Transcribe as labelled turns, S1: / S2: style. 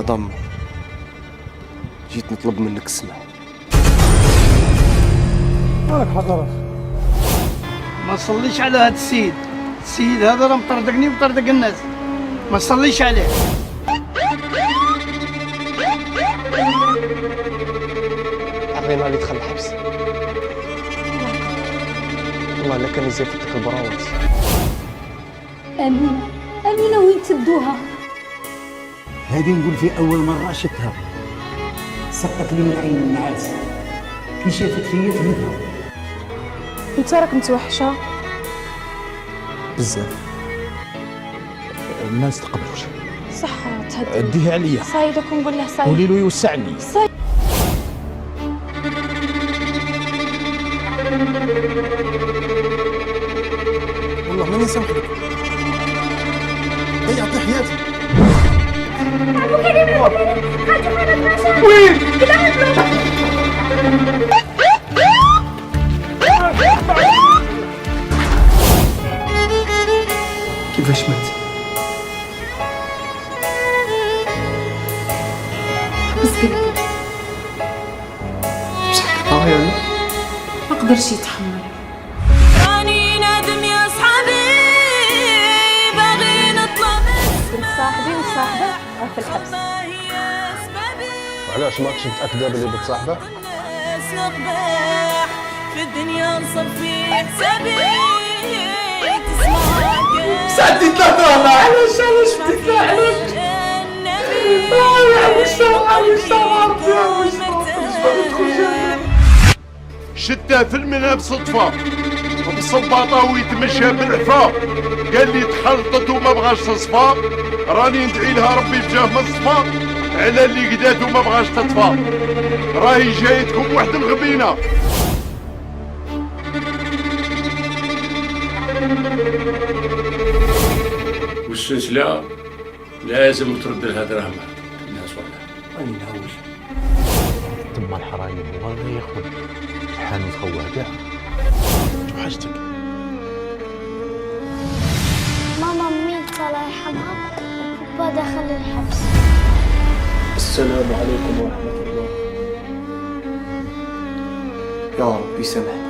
S1: ضم جيت نطلب منك السمع.
S2: مالك حضرتك؟
S3: ما تصليش على هذا السيد هذا راه مطردقني ومطردق الناس، ما تصليش عليه.
S1: عطينا اللي دخل الحبس. والله لا كان يزيفتك البراوات.
S4: أمينة وين تدوها؟
S2: هذه نقول في أول مرة شفتها سقط لي من عين النعاس كي شافت فيا تهمتها.
S4: انت راك متوحشة
S5: بزاف. ما نستقبلوش.
S4: صح تهدي
S5: ديه عليا.
S4: صايدك ونقول له صايد.
S5: قولي له يوسعني.
S1: والله ماني سامحك. يعطي حياتي.
S3: وين؟
S1: كيفاش مات؟
S4: مسكين
S1: يعني؟
S4: ما قدرش يتحمل.
S6: راني نادم يا صحابي باغي نطلب
S4: صاحبي وصاحبه في الحبس.
S1: وعلاش ماكش متأكدة بلي بتصاحبه؟
S6: الناس نقبح في الدنيا نصفي حسابي تسمع
S3: ساعتي ثلاثة والله. علاش بديت نعرف؟
S7: شدها في المنام صدفة وبالصباطة ويتمشى بالعفا، قال لي تخلطت وما بغاش تصفى، راني ندعي لها ربي بجاه مصفى على اللي قدات وما بغاش تطفى، راهي جايتكم واحد الغبينة.
S8: والسلسلة لازم ترد لها دراهمها الناس ولا
S2: راني نهوش.
S5: تما الحرايم والله ياخذ حانوت خواه كاع. توحشتك.
S4: ماما ميتة الله يرحمها وبابا دخل الحبس.
S1: السلام عليكم ورحمة الله. يا رب يسامحك.